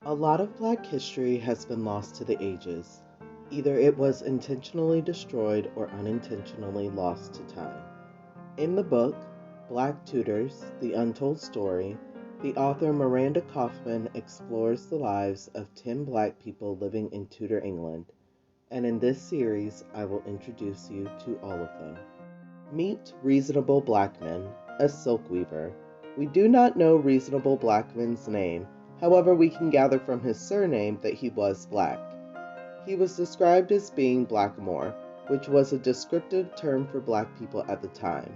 A lot of Black history has been lost to the ages. Either it was intentionally destroyed or unintentionally lost to time. In the book, Black Tudors, the Untold Story, the author Miranda Kaufman explores the lives of 10 Black people living in Tudor England, and in this series I will introduce you to all of them. Meet Reasonable Blackman, a silk weaver. We do not know Reasonable Blackman's name, however we can gather from his surname that he was black. He was described as being Blackmore, which was a descriptive term for black people at the time.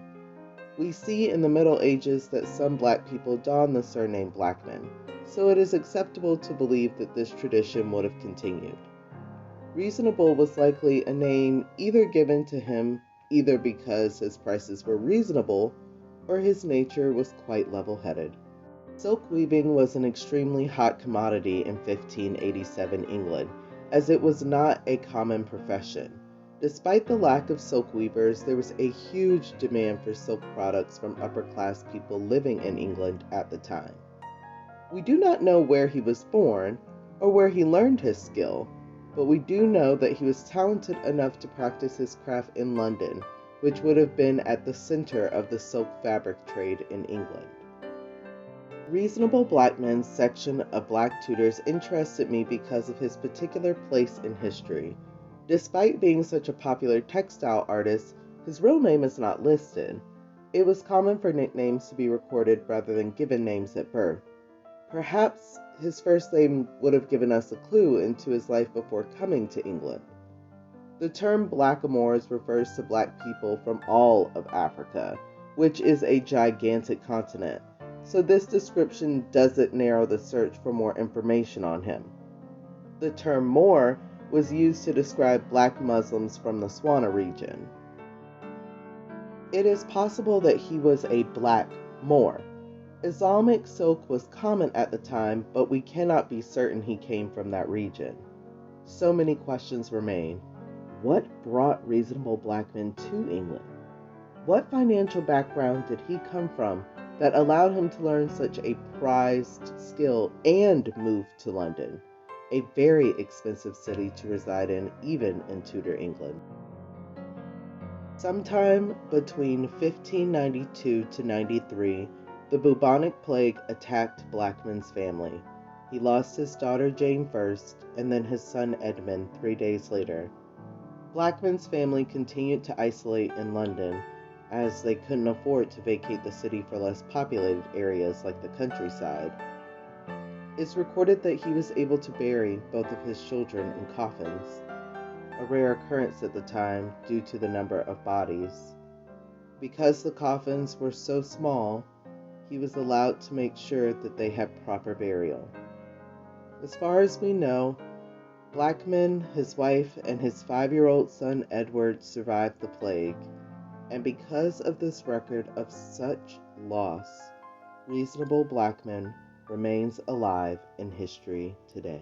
We see in the Middle Ages that some black people donned the surname Blackman, so it is acceptable to believe that this tradition would have continued. Reasonable was likely a name either given to him either because his prices were reasonable or his nature was quite level-headed. Silk weaving was an extremely hot commodity in 1587 England, as it was not a common profession. Despite the lack of silk weavers, there was a huge demand for silk products from upper-class people living in England at the time. We do not know where he was born or where he learned his skill, but we do know that he was talented enough to practice his craft in London, which would have been at the center of the silk fabric trade in England. Reasonable Blackman's section of Black Tudors interested me because of his particular place in history. Despite being such a popular textile artist, his real name is not listed. It was common for nicknames to be recorded rather than given names at birth. Perhaps his first name would have given us a clue into his life before coming to England. The term Blackmores refers to black people from all of Africa, which is a gigantic continent, so this description doesn't narrow the search for more information on him. The term Moor was used to describe black Muslims from the Swana region. It is possible that he was a black Moor. Islamic silk was common at the time, but we cannot be certain he came from that region. So many questions remain. What brought Reasonable Blackman to England? What financial background did he come from that allowed him to learn such a prized skill and move to London, a very expensive city to reside in even in Tudor England? Sometime between 1592 to 93, the bubonic plague attacked Blackman's family. He lost his daughter Jane first, and then his son Edmund 3 days later. Blackman's family continued to isolate in London, as they couldn't afford to vacate the city for less populated areas like the countryside. It's recorded that he was able to bury both of his children in coffins, a rare occurrence at the time due to the number of bodies. Because the coffins were so small, he was allowed to make sure that they had proper burial. As far as we know, Blackman, his wife, and his 5-year-old son Edward survived the plague, and because of this record of such loss, Reasonable Blackman remains alive in history today.